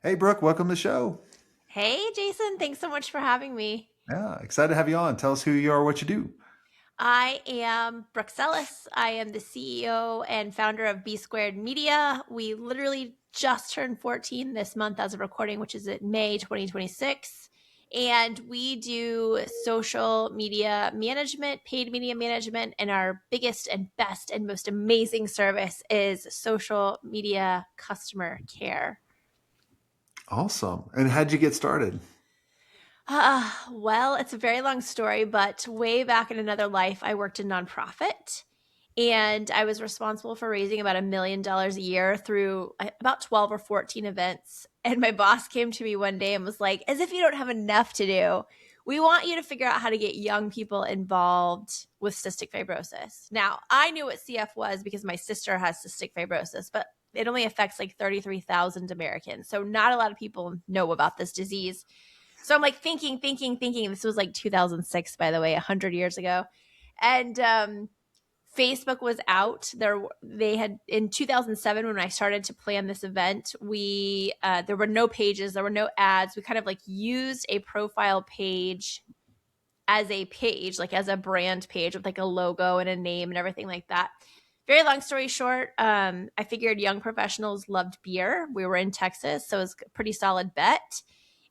Hey, Brooke, welcome to the show. Hey, Jason, thanks so much for having me. Yeah, excited to have you on. Tell us who you are, what you do. I am Brooke Sellas. I am the CEO and founder of B Squared Media. We literally just turned 14 this month as of recording, which is in May 2026. And we do social media management, paid media management, and our biggest and best and most amazing service is social media customer care. Awesome. And how'd you get started? Well, it's a very long story, but way back in another life, I worked in nonprofit and I was responsible for raising about $1 million a year through about 12 or 14 events. And my boss came to me one day and was like, as if you don't have enough to do, we want you to figure out how to get young people involved with cystic fibrosis. Now, I knew what CF was because my sister has cystic fibrosis, but it only affects like 33,000 Americans. So not a lot of people know about this disease. So I'm like thinking. This was like 2006, by the way, 100 years ago. And Facebook was out. They had in 2007 when I started to plan this event. There were no pages, there were no ads. We kind of like used a profile page as a page, like as a brand page with like a logo and a name and everything like that. Very long story short, I figured young professionals loved beer. We were in Texas, so it was a pretty solid bet.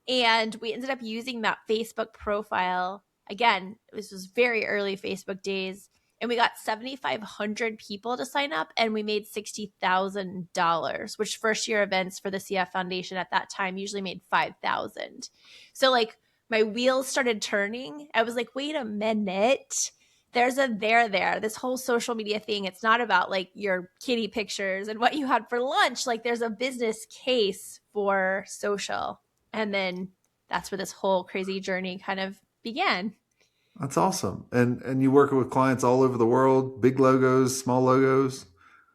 And we ended up using that Facebook profile. Again, this was very early Facebook days. And we got 7,500 people to sign up and we made $60,000, which first year events for the CF Foundation at that time usually made 5,000. So like my wheels started turning. I was like, wait a minute. There's a there. This whole social media thing, it's not about like your kitty pictures and what you had for lunch. Like there's a business case for social. And then that's where this whole crazy journey kind of began. That's awesome. And you work with clients all over the world, big logos, small logos.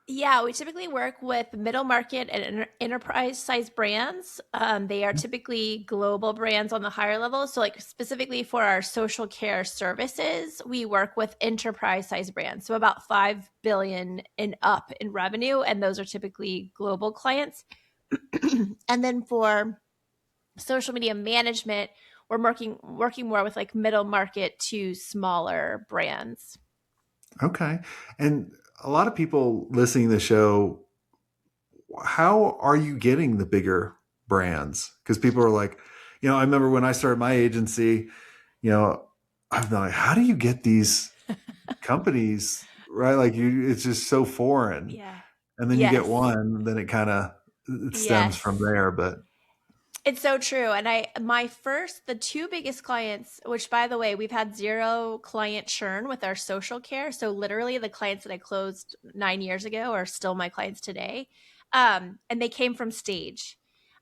Yeah, we typically work with middle market and enterprise size brands. They are typically global brands on the higher level. So, like specifically for our social care services, we work with enterprise size brands. So, about 5 billion and up in revenue, and those are typically global clients. And then for social media management, we're working more with like middle market to smaller brands. Okay. And a lot of people listening to the show, how are you getting the bigger brands? Because people are like, I remember when I started my agency, you know, I'm like, how do you get these companies, right? Like it's just so foreign. Yeah. And then you get Yes. one, then it stems from Yes. there. But It's so true. And the two biggest clients, which by the way, we've had zero client churn with our social care. So literally the clients that I closed 9 years ago are still my clients today. And they came from stage.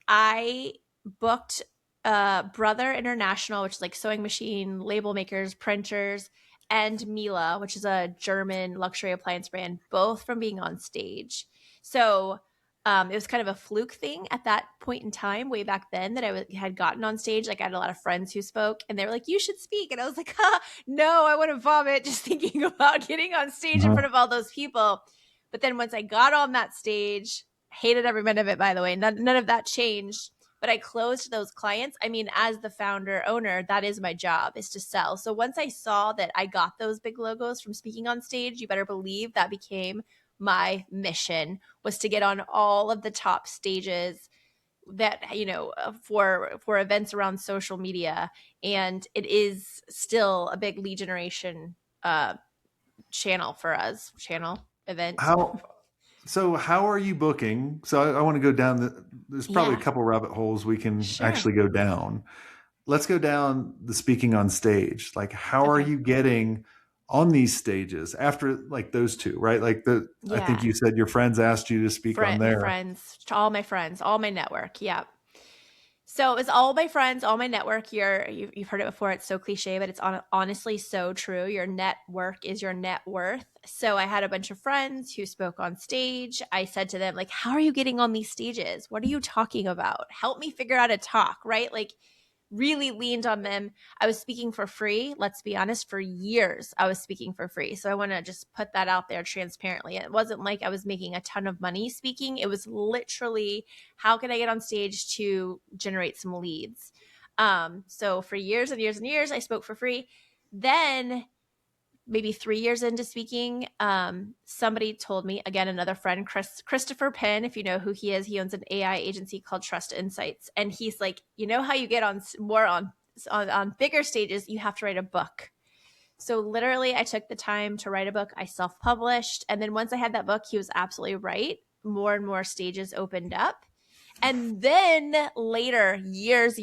I booked Brother International, which is like sewing machine, label makers, printers, and Miele, which is a German luxury appliance brand, both from being on stage. So it was kind of a fluke thing at that point in time, way back then, that had gotten on stage. Like I had a lot of friends who spoke, and they were like, "You should speak," and I was like, "No, I want to vomit just thinking about getting on stage in uh front of all those people." But then once I got on that stage, hated every minute of it. By the way, none of that changed. But I closed those clients. I mean, as the founder owner, that is my job, is to sell. So once I saw that I got those big logos from speaking on stage, you better believe that became my mission, was to get on all of the top stages that for events around social media. And it is still a big lead generation channel for us, channel event. how how are you booking? So I want to go down there's probably a Yeah, couple rabbit holes we can sure. actually go down. Let's go down the speaking on stage. Like how are Okay. you getting on these stages after like those two, right? Like I think Yeah. you said your friends asked you to speak on My there. friends, all my friends, all my network. Yeah. So it was all my friends, all my network. You've heard it before. It's so cliche, but it's honestly so true. Your network is your net worth. So I had a bunch of friends who spoke on stage. I said to them, like, how are you getting on these stages? What are you talking about? Help me figure out a talk, right? Like really leaned on them. I was speaking for free. Let's be honest, for years, I was speaking for free. So I want to just put that out there transparently. It wasn't like I was making a ton of money speaking. It was literally, how can I get on stage to generate some leads? So for years and years and years, I spoke for free. Then maybe 3 years into speaking, somebody told me, again, another friend, Christopher Penn, if you know who he is, he owns an AI agency called Trust Insights. And he's like, you know how you get on more on bigger stages, you have to write a book. So literally I took the time to write a book. I self-published. And then once I had that book, he was absolutely right. More and more stages opened up. And then later, years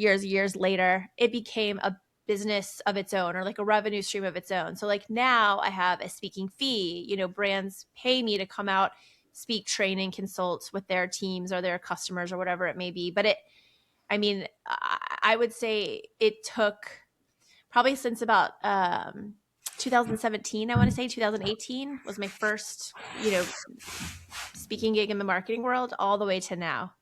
later, it became a business of its own, or like a revenue stream of its own. So like now I have a speaking fee, brands pay me to come out, speak, train, and consult with their teams or their customers or whatever it may be. But I would say it took probably since about 2017, I want to say 2018 was my first, speaking gig in the marketing world, all the way to now,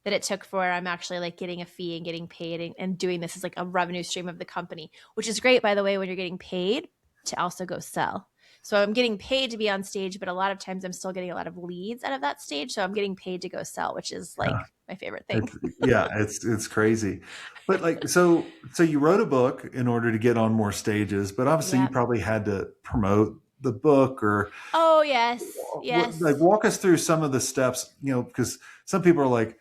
that it took for I'm actually like getting a fee and getting paid and doing this as like a revenue stream of the company, which is great, by the way, when you're getting paid to also go sell. So I'm getting paid to be on stage, but a lot of times I'm still getting a lot of leads out of that stage. So I'm getting paid to go sell, which is like my favorite thing. It's crazy. But like, so you wrote a book in order to get on more stages, but obviously you Yeah. probably had to promote the book, or Oh, yes. like walk us through some of the steps, because some people are like,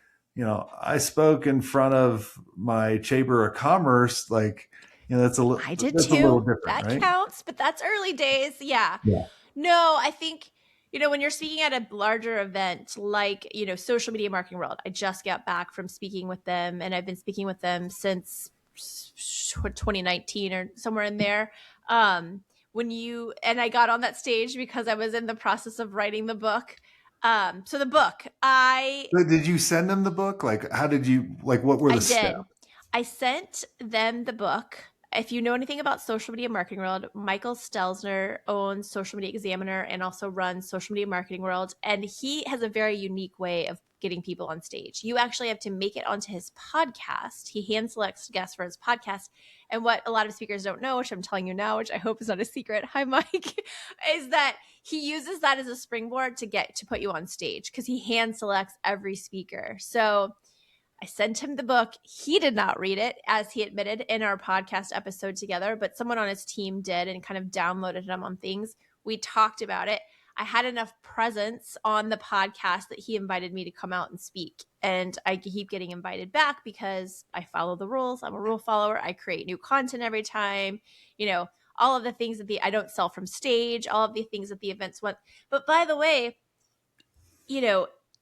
I spoke in front of my chamber of commerce. Like, that's I did that's a little too. different, That right? counts, but that's early days. Yeah. Yeah. No, I think, when you're speaking at a larger event like, social media marketing world, I just got back from speaking with them, and I've been speaking with them since 2019 or somewhere in there. And I got on that stage because I was in the process of writing the book. So the book, Did you send them the book? Like, how did you, like, what were I the steps? did. I sent them the book. If you know anything about social media marketing world, Michael Stelzner owns Social Media Examiner and also runs Social Media Marketing World. And he has a very unique way of getting people on stage. You actually have to make it onto his podcast. He hand selects guests for his podcast. And what a lot of speakers don't know, which I'm telling you now, which I hope is not a secret, hi Mike, is that he uses that as a springboard to put you on stage, because he hand selects every speaker. So I sent him the book. He did not read it, as he admitted in our podcast episode together, but someone on his team did and kind of downloaded him on things. We talked about it. I had enough presence on the podcast that he invited me to come out and speak. And I keep getting invited back because I follow the rules. I'm a rule follower. I create new content every time, all of the things I don't sell from stage, all of the things that the events want. But by the way,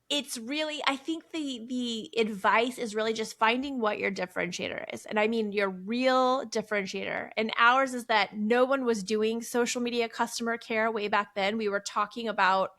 it's really, I think the advice is really just finding what your differentiator is. And I mean your real differentiator. And ours is that no one was doing social media customer care way back then. We were talking about,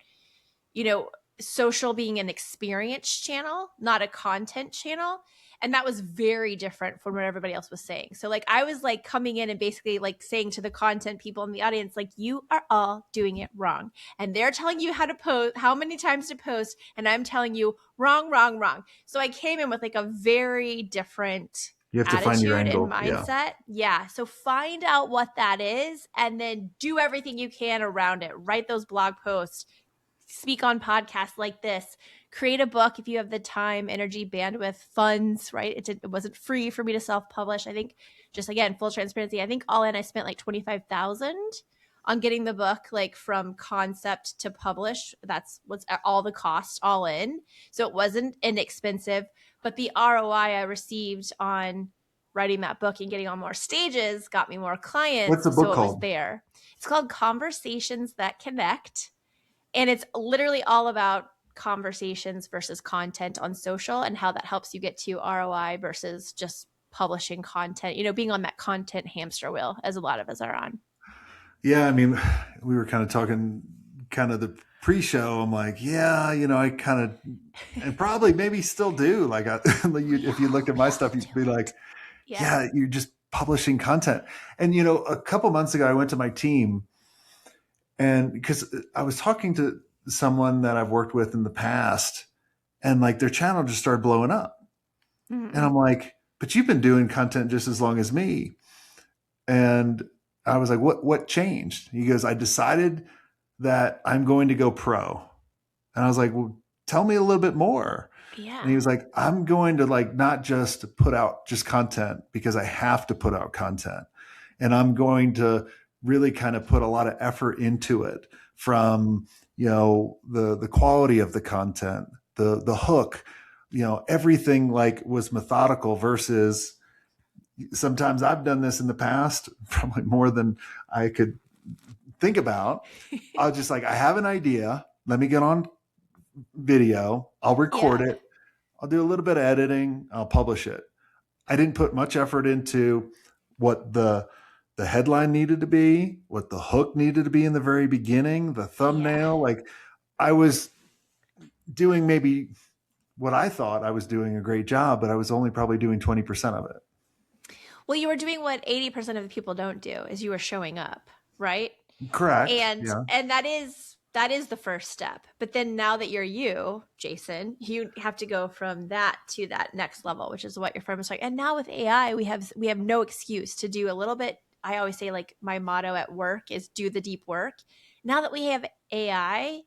social being an experience channel, not a content channel. And that was very different from what everybody else was saying. So like I was like coming in and basically like saying to the content people in the audience, like, you are all doing it wrong. And they're telling you how to post, how many times to post. And I'm telling you wrong, wrong, wrong. So I came in with like a very different You have to find your attitude and angle. Yeah. mindset. Yeah. So find out what that is and then do everything you can around it. Write those blog posts, speak on podcasts like this, create a book if you have the time, energy, bandwidth, funds, right? It wasn't free for me to self-publish. I think, just again, full transparency, I think all in I spent like $25,000 on getting the book, like from concept to publish. That's what's all the cost all in. So it wasn't inexpensive, but the ROI I received on writing that book and getting on more stages got me more What's clients. the So book it was called? there. It's called Conversations That Connect. And it's literally all about conversations versus content on social and how that helps you get to ROI versus just publishing content, being on that content hamster wheel, as a lot of us are on. Yeah. I mean, we were kind of talking kind of the pre-show. I'm like, yeah, I kind of, and probably maybe still do. Like, if you looked at my stuff, you'd be like, yeah, you're just publishing content. And, a couple months ago, I went to my team, and because I was talking to someone that I've worked with in the past, and like their channel just started blowing up. Mm-hmm. And I'm like, but you've been doing content just as long as me. And I was like, what changed? He goes, I decided that I'm going to go pro. And I was like, well, tell me a little bit more. And he Yeah. was like, I'm going to like not just put out just content because I have to put out content. And I'm going to really kind of put a lot of effort into it, from, the quality of the content, the hook, everything like was methodical versus sometimes I've done this in the past, probably more than I could think about. I was just like, I have an idea. Let me get on video. I'll record Yeah. it. I'll do a little bit of editing. I'll publish it. I didn't put much effort into what the headline needed to be, what the hook needed to be in the very beginning, the Yeah. thumbnail. Like I was doing maybe what I thought I was doing a great job, but I was only probably doing 20% of it. Well, you were doing what 80% of the people don't do, is you were showing up, right? Correct. and Yeah. and that is the first step. But then now that you're you, Jason, you have to go from that to that next level, which is what your firm is like. And now with AI, we have no excuse to do a little bit. I always say, like, my motto at work is do the deep work. Now that we have AI,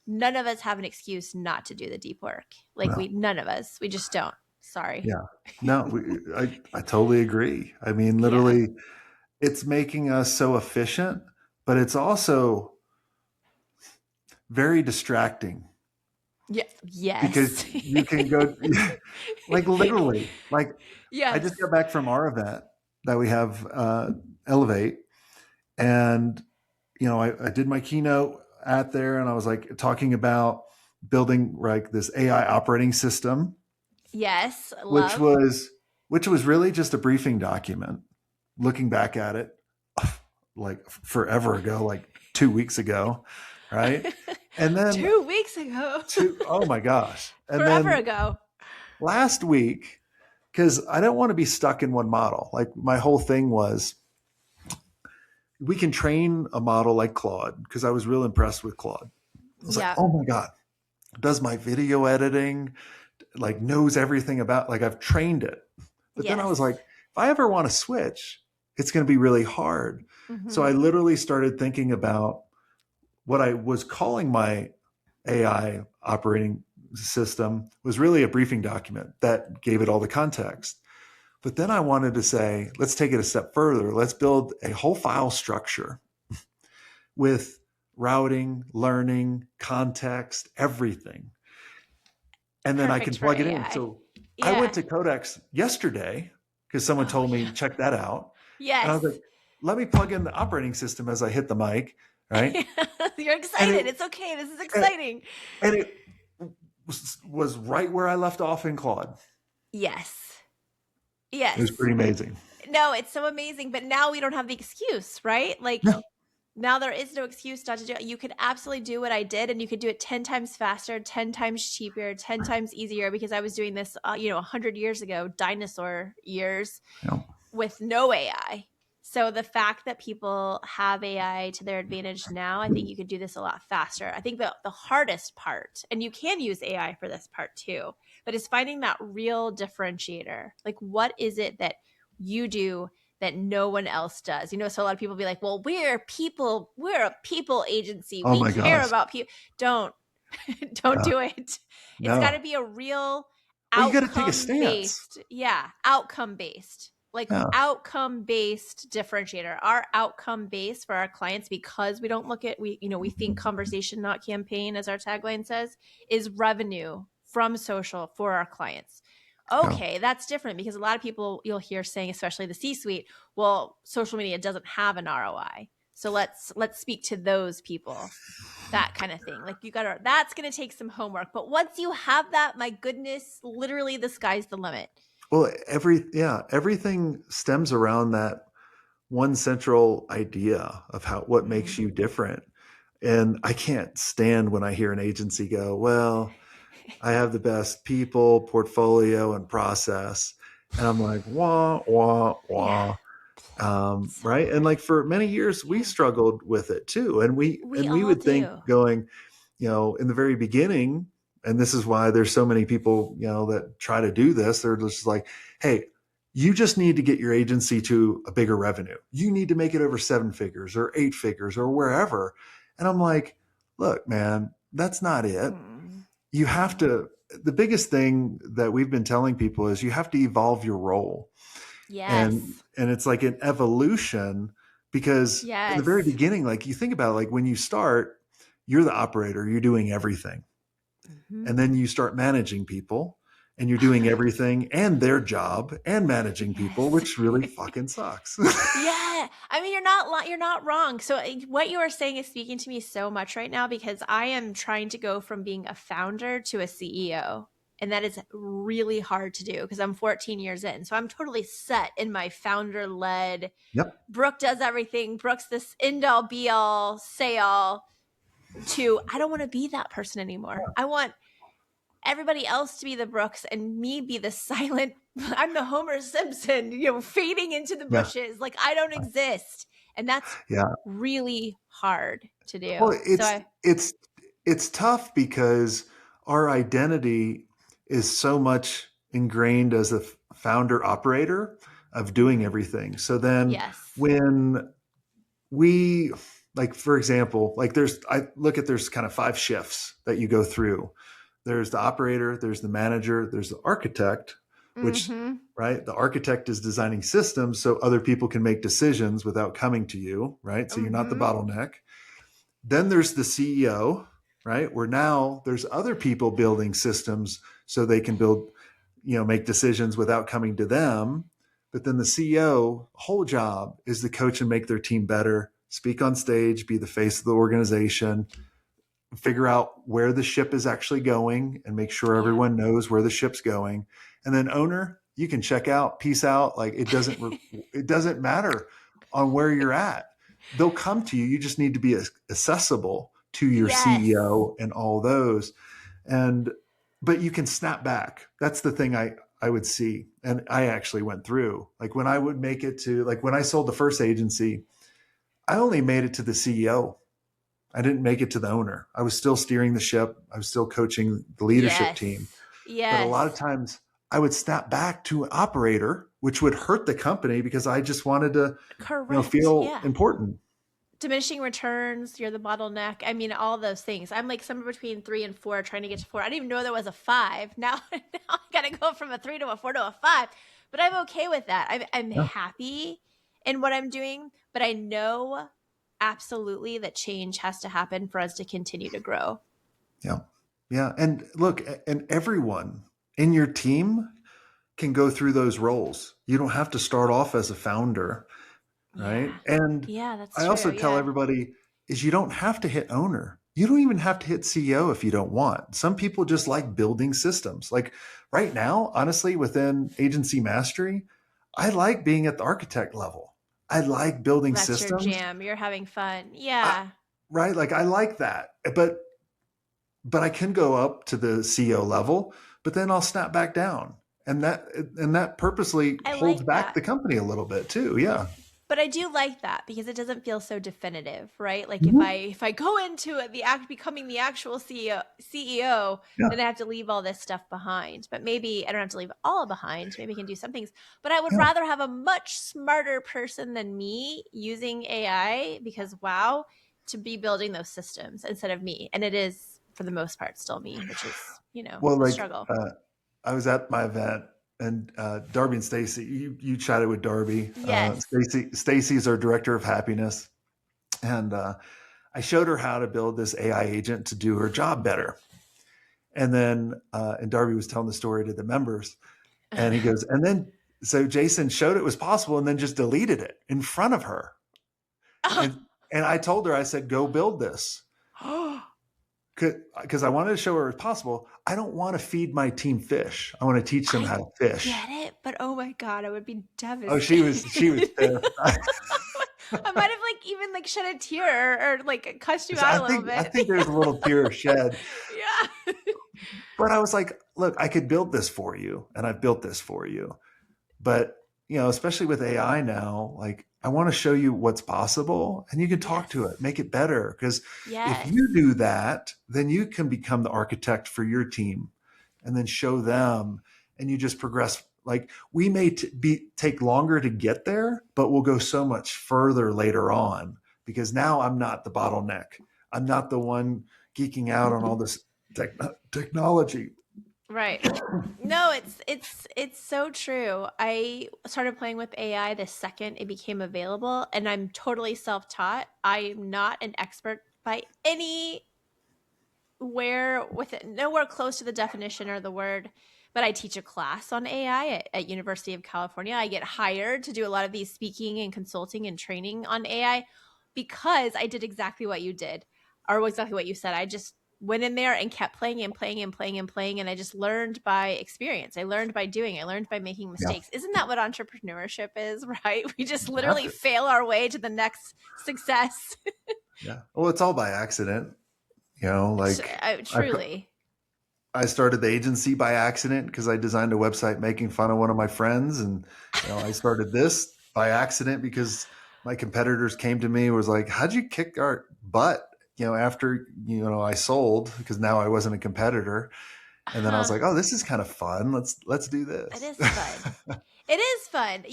none of us have an excuse not to do the deep work. Like, Well, none of us, we just don't. Sorry. yeah. No, I totally agree. I mean, Yeah. literally, it's making us so efficient, but it's also very distracting Yeah. because Yes. you can go like literally, like I just Yes. got back from our event that we have, Elevate, and I did my keynote at there, and I was like talking about building like this AI operating system, Yes. which Love. was which was really just a briefing document. Looking back at it, like forever ago, like 2 weeks ago, right? And then 2 weeks ago. oh my gosh, and Forever then ago. last week, because I don't want to be stuck in one model. Like my whole thing was, we can train a model like Claude, because I was real impressed with Claude. I was like, Yeah. oh my God, does my video editing, like knows everything about, like I've trained it. But then I was Yes. like, if I ever want to switch, it's going to be really hard. So I Mm-hmm. literally started thinking about what I was calling my AI operating system was really a briefing document that gave it all the context. But then I wanted to say, let's take it a step further. Let's build a whole file structure with routing, learning, context, everything. And then I can Perfect for plug it in. AI. So I went Yeah. to Codex yesterday because someone Oh, told me, yeah. check that out. And I was like, Yes. let me plug in the operating system as I hit the mic. Right. You're And it, excited. It's okay. This is and exciting. it was right where I left off in Claude. Yes. It was Yes. pretty amazing. No, it's so amazing. But now we don't have the excuse, right? Like, No. now there is no excuse not to do it. You could absolutely do what I did, and you could do it 10 times faster, 10 times cheaper, 10 times easier, because I was doing this, 100 years ago, dinosaur years, No. with no AI. So the fact that people have AI to their advantage now, I think you could do this a lot faster. I think the hardest part, and you can use AI for this part too, but is finding that real differentiator. Like, what is it that you do that no one else does? So a lot of people be like, well, we're a people agency. Oh We my care gosh. about people. Don't, don't Yeah. do it. It's got to No. be a real Well, you got to take a outcome stance. based. Yeah, outcome based. Like, Yeah. outcome based differentiator. Our outcome based for our clients, because we don't look at, we think conversation, not campaign, as our tagline says, is revenue from social for our clients. Yeah. Okay, that's different, because a lot of people you'll hear saying, especially the C-suite, well, social media doesn't have an ROI. So let's speak to those people. That kind of thing. Like, that's going to take some homework. But once you have that, my goodness, literally the sky's the limit. Well, everything stems around that one central idea of what makes Mhm. you different. And I can't stand when I hear an agency go, well, I have the best people, portfolio, and process. And I'm like, wah, wah, Yeah. wah. Right. And like for many years, we Yeah. struggled with it too. And we We and we all would think do. going, in the very beginning, and this is why there's so many people, that try to do this. They're just like, hey, You just need to get your agency to a bigger revenue. You need to make it over 7 figures or 8 figures or wherever. And I'm like, look, man, that's not it. You have to, the biggest thing that we've been telling people is you have to evolve your role. And Yes. it's like an evolution, because in the very Yes. beginning, like you think about it, like when you start, you're the operator, you're doing everything. Mm-hmm. And then you start managing people, and you're doing everything and their job and managing people, Yes. which really fucking sucks. Yeah. I mean, you're not wrong. So what you are saying is speaking to me so much right now, because I am trying to go from being a founder to a CEO. And that is really hard to do because I'm 14 years in. So I'm totally set in my founder led. Yep. Brooke does everything. Brooke's this end all be all, say all, to I don't want to be that person anymore. I want everybody else to be the Brooks and me be the silent. I'm the Homer Simpson, fading into the Yeah. bushes. Like I don't exist. And that's Yeah. really hard to Well, do. So it's tough because our identity is so much ingrained as a founder operator of doing everything. So then yes. when we, like, for example, like there's kind of 5 shifts that you go through. There's the operator, there's the manager, there's the architect, which, Mm-hmm. right, the architect is designing systems so other people can make decisions without coming to you, right? So you're not the Mm-hmm. bottleneck. Then there's the CEO, right? Where now there's other people building systems so they can build, make decisions without coming to them. But then the CEO whole job is to coach and make their team better, speak on stage, be the face of the organization, figure out where the ship is actually going and make sure Yeah. everyone knows where the ship's going. And then owner, you can check out, peace out. Like it doesn't matter on where you're at. They'll come to you. You just need to be accessible to your Yes. CEO and all those. But you can snap back. That's the thing I would see. And I actually went through, like when I would make it to, like when I sold the first agency, I only made it to the CEO. I didn't make it to the owner. I was still steering the ship. I was still coaching the leadership Yes. team. But a lot of Yes. times I would snap back to an operator, which would hurt the company because I just wanted to, Correct. feel Yeah. important. Diminishing returns, you're the bottleneck. I mean, all those things. I'm like somewhere between 3 and 4, trying to get to 4. I didn't even know there was a 5. Now I gotta go from a 3 to a 4 to a 5. But I'm okay with that. I'm Yeah. happy in what I'm doing, but I know absolutely that change has to happen for us to continue to grow. Yeah. Yeah. And look, and everyone in your team can go through those roles. You don't have to start off as a founder, right? Yeah. And Yeah, that's I true. also tell Yeah. everybody is you don't have to hit owner. You don't even have to hit CEO if you don't want. Some people just like building systems. Like right now, honestly, within agency mastery, I like being at the architect level. I like building That's your systems. jam. You're having fun. I, Yeah. right? Like I like that. But I can go up to the CEO level, but then I'll snap back down. And that purposely I holds like back that. the company a little bit too. Yeah. But I do like that because it doesn't feel so definitive, right? Like if Mhm. I go into it, the act becoming the actual CEO, Yeah. then I have to leave all this stuff behind. But maybe I don't have to leave it all behind. Maybe I can do some things. But I would Yeah. rather have a much smarter person than me using AI because wow, to be building those systems instead of me. And it is for the most part still me, which is, Well, a like struggle. I was at my event, and Darby and Stacy, you chatted with Darby. Yes. Stacy's our director of happiness, and I showed her how to build this AI agent to do her job better. And then and Darby was telling the story to the members, and he goes, and then so Jason showed it was possible, and then just deleted it in front of her. And I told her, I said, go build this. Because I wanted to show her it's possible. I don't want to feed my team fish. I want to teach them I how to fish. get it, but oh my god, I would be Oh, devastated. she was pissed. I might have even shed a tear or like cussed you out I a little think I bit. think there's a little tear shed. Yeah. But I was like, look, I could build this for you, and I've built this for you. But especially with AI now, like I want to show you what's possible, and you can talk to it, make it better. Because if Yes. you do that, then you can become the architect for your team, and then show them, and you just progress Like we may take longer to get there, but we'll go so much further later on because now I'm not the bottleneck. I'm not the one geeking out on all this technology. Right. No, it's so true. I started playing with AI the second it became available, and I'm totally self-taught. I'm not an expert by any where with it, nowhere close to the definition or the word, but I teach a class on AI at University of California. I get hired to do a lot of these speaking and consulting and training on AI because I did exactly what you did, or exactly what you said. I just went in there and kept playing and playing and playing and playing, and I just learned by experience. I learned by doing. I learned by making Yeah. mistakes. Isn't that what entrepreneurship is? Right? We just You have literally to. fail our way to the next success. Yeah. Well, it's all by accident. Like I Truly. I started the agency by accident because I designed a website making fun of one of my friends, and I started this by accident because my competitors came to me and was like, "How'd you kick our butt?" After I sold because now I wasn't a competitor, and then I was Huh. like, "Oh, this is kind of fun. Let's do It this." is fun. It is fun.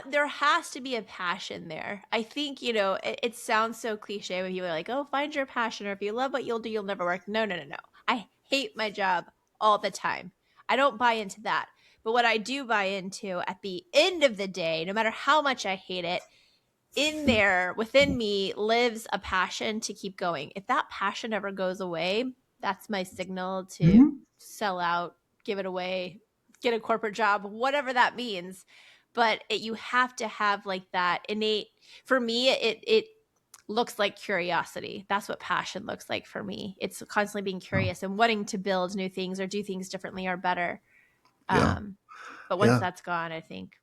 There has to be a passion there. I think, it sounds so cliche when people are like, oh, find your passion, or if you love what you'll do, you'll never work. No, no, no, no. I hate my job all the time. I don't buy into that. But what I do buy into at the end of the day, no matter how much I hate it, in there within me lives a passion to keep going. If that passion ever goes away, that's my signal to Mhm. sell out, give it away, get a corporate job, whatever that means. But you have to have like that innate. For me, it looks like curiosity. That's what passion looks like for me. It's constantly being Oh, curious and wanting to build new things or do things differently or better. yeah, Um, but once yeah, that's gone, I think,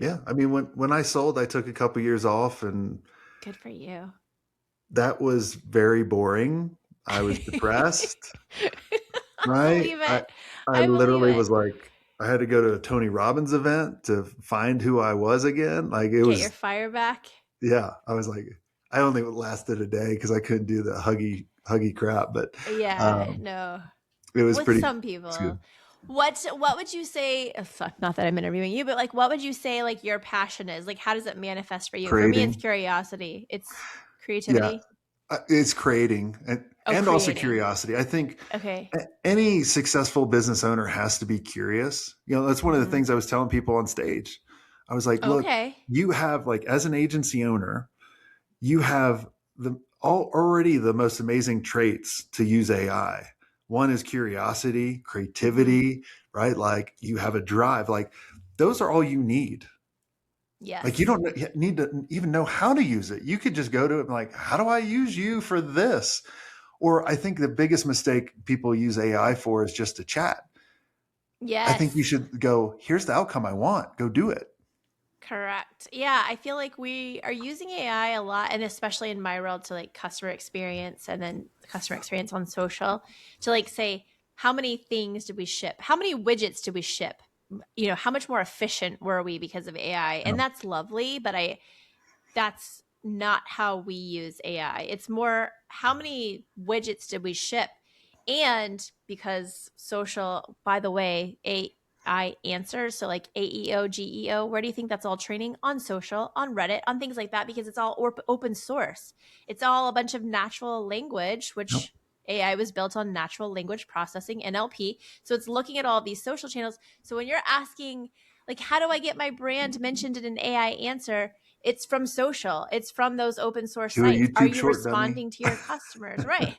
yeah. I mean, when I sold, I took a couple years off, and good for you. that was very boring. I was depressed. I Right? believe I it. I I believe literally it. was like, I had to go to a Tony Robbins event to find who I was again. Like it Get your was, fire back. yeah. I was like, I only lasted a day because I couldn't do the huggy crap, but Yeah, um, no. it was With pretty. some It's people. good. What would you say, not that I'm interviewing you, but like what would you say like your passion is? Like how does it manifest for you? For me it's Creating, curiosity. It's yeah, creativity. it's creating Oh, and also creating. curiosity. I think Okay. any successful business owner has to be curious. That's one of the Mhm. things I was telling people on stage. I was like, look, Okay. you have like as an agency owner, you have already the most amazing traits to use AI. One is curiosity, Mhm. creativity, right? Like you have a drive. Like those are all you need. Like you Yes. don't need to even know how to use it. You could just go to it and like, how do I use you for this? Or I think the biggest mistake people use AI for is just to chat. I think you Yes. should go, here's the outcome I want. Go do it. Correct. Yeah, I feel like we are using AI a lot, and especially in my world to like customer experience and then customer experience on social to like say, how many things did we ship? How many widgets did we ship? How much more efficient were we because of AI? Yeah. And that's lovely, but that's not how we use AI. It's more how many widgets did we ship? And because social, by the way, AI answers, so like AEO, GEO, where do you think that's all training? On social, on Reddit, on things like that, because it's all open source. It's all a bunch of natural language, Yep. which AI was built on natural language processing, NLP. So it's looking at all of these social channels. So when you're asking, like, how do I get my brand mentioned in an AI answer? It's from social. It's from those open source Do a sites. Are YouTube you short dummy. responding to your customers? Right.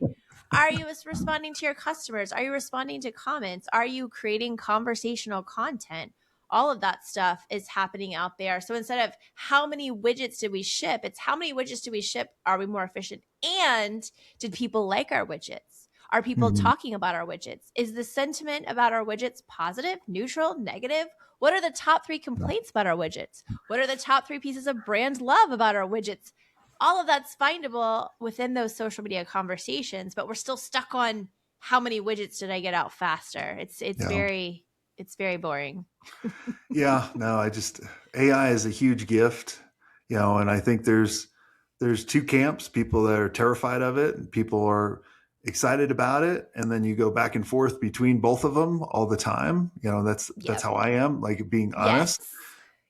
Are you responding to your customers? Are you responding to comments? Are you creating conversational content? All of that stuff is happening out there. So instead of how many widgets did we ship, it's how many widgets did we ship? Are we more efficient? And did people like our widgets? Are people Mhm. talking about our widgets? Is the sentiment about our widgets positive, neutral, negative? What are the top three Yeah. complaints about our widgets? What are the top three pieces of brand love about our widgets? All of that's findable within those social media conversations, but we're still stuck on how many widgets did I get out faster? Yeah. It's very boring. Yeah. No, AI is a huge gift, and I think there's two camps, people that are terrified of it and people are excited about it, and then you go back and forth between both of them all the time. That's Yep. how I am, like being Yes. honest.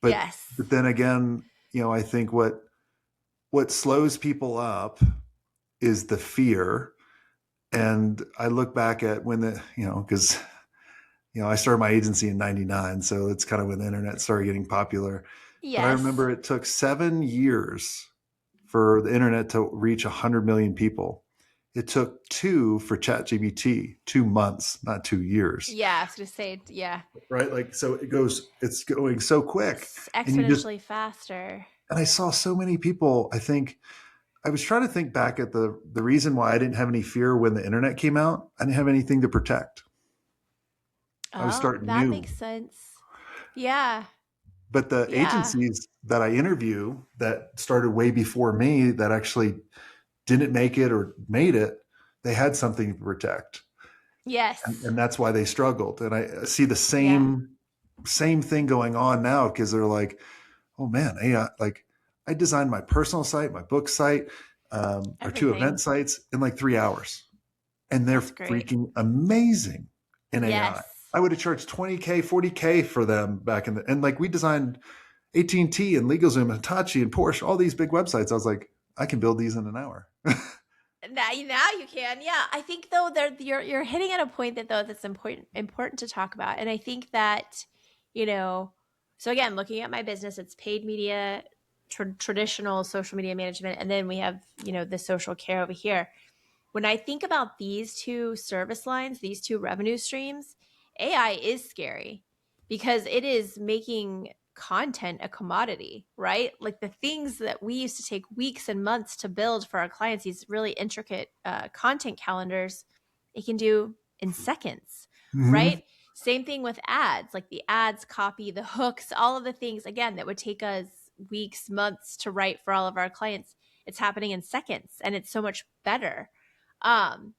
But Yes. then again, I think what slows people up is the fear. And I look back at when because I started my agency in '99, so it's kind of when the internet started getting popular. But I Yes. remember it took 7 years for the internet to reach 100 million people. It took 2 for ChatGPT, 2 months, not 2 years. Yeah, I was gonna say, yeah, Right? Like, so it's going so quick. it's And exponentially faster. and I saw so many people. I think I was trying to think back at the reason why I didn't have any fear when the internet came out. I didn't have anything to protect. I was Oh, starting that new. makes sense. Yeah. But the Yeah. agencies that I interview that started way before me that actually didn't make it or made it, they had something to protect. Yes. And that's why they struggled. And I see the Yeah. same thing going on now, because they're like, oh man, AI, like I designed my personal site, my book site, or 2 event Everything. sites in like 3 hours. And they're That's great. freaking amazing in AI. Yes. I would have charged 20K, 40K for them back and like we designed AT&T and T and LegalZoom and Hitachi and Porsche, all these big websites. I was like, I can build these in an hour. Now you can. Yeah. I think though you're hitting at a point that's important to talk about. And I think that, you know, so again, looking at my business, it's paid media, traditional social media management, and then we have, the social care over here. When I think about these two service lines, these two revenue streams, AI is scary because it is making content a commodity, right? Like the things that we used to take weeks and months to build for our clients, these really intricate content calendars, it can do in seconds, Mm-hmm. right? Same thing with ads, like the ads copy, the hooks, all of the things, again, that would take us weeks, months to write for all of our clients. It's happening in seconds and it's so much better. um,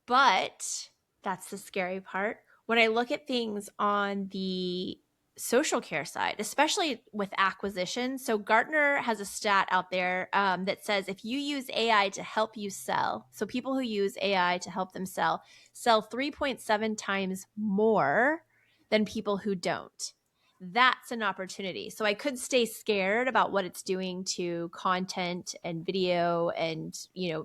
but that's the scary part. When I look at things on the social care side, especially with acquisition, so Gartner has a stat out there that says if you use AI to help you sell, so people who use AI to help them sell 3.7 times more than people who don't. That's an opportunity. So I could stay scared about what it's doing to content and video and,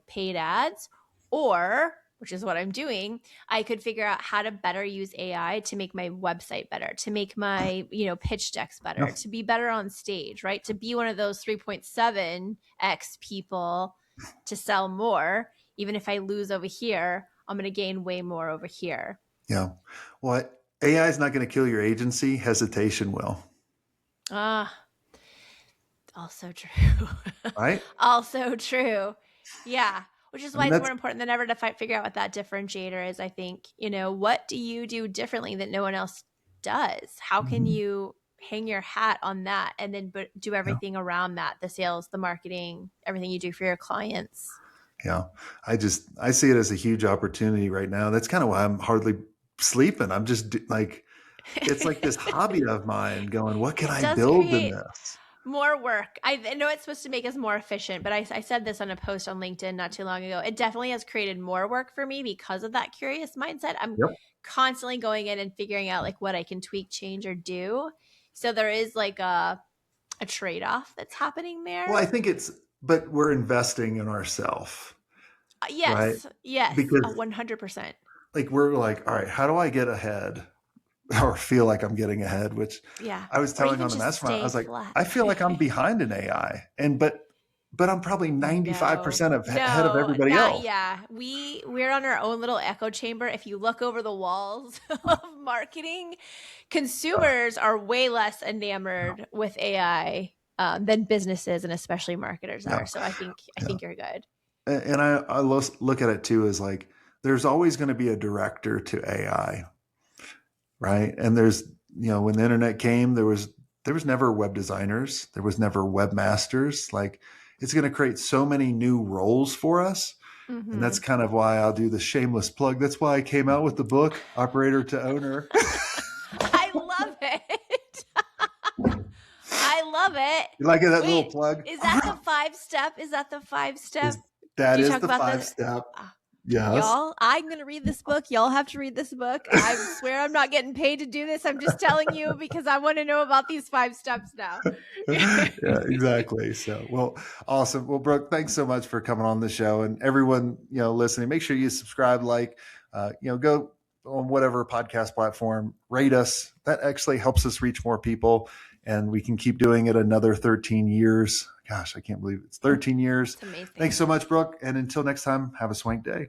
paid ads, or, which is what I'm doing, I could figure out how to better use AI to make my website better, to make my, pitch decks Yeah. better, to be better on stage, right? To be one of those 3.7x people to sell more. Even if I lose over here, I'm going to gain way more over here. Yeah. Well, AI is not going to kill your agency. Hesitation will. Ah, also true. Right. Also true. Yeah. Which is I why mean, it's that's more important than ever to figure out what that differentiator is. I think, what do you do differently that no one else does? How can Mhm. you hang your hat on that and then do Yeah. everything around that, the sales, the marketing, everything you do for your clients? Yeah. I see it as a huge opportunity right now. That's kind of why I'm hardly sleeping. I'm just like, it's like this hobby of mine going, what can It I does build in create this? more work. I know it's supposed to make us more efficient, but I said this on a post on LinkedIn not too long ago. It definitely has created more work for me because of that curious mindset. I'm Yep. constantly going in and figuring out like what I can tweak, change, or do. So there is like a trade off that's happening Well, I there. think but we're investing in ourselves, right? Yes, yes, Because 100%. like we're like, all right, how do I get ahead or feel like I'm getting ahead? Which Yeah, I was or telling even on the just mastermind, I stay was like, flat. I feel like I'm behind in AI, but I'm probably No, 95% of ahead of no, everybody not else. yeah. We're on our own little echo chamber. If you look over the walls of marketing, Uh, consumers are way less enamored with AI than businesses and especially marketers yeah, are. So I yeah. think you're good. And I look at it too as like there's always going to be a director to AI, right? And there's when the internet came, there was never web designers, there was never webmasters. Like it's going to create so many new roles for us. And that's Hmm. kind of why I'll do the shameless plug. That's why I came out with the book, Operator to Owner. I love it. I love it. You like it, that little Wait, plug? is that the 5 step? Is that the 5 step? Is that Do you is talk the about five the? step. Yes. Y'all, I'm going to read this book. Y'all have to read this book. I swear I'm not getting paid to do this. I'm just telling you because I want to know about these 5 steps now. Yeah, exactly. So, well, awesome. Well, Brooke, thanks so much for coming on the show, and everyone, listening, make sure you subscribe, go on whatever podcast platform, rate us. That actually helps us reach more people, and we can keep doing it another 13 years. Gosh, I can't believe it's 13 years. It's amazing. Thanks so much, Brooke. And until next time, have a swank day.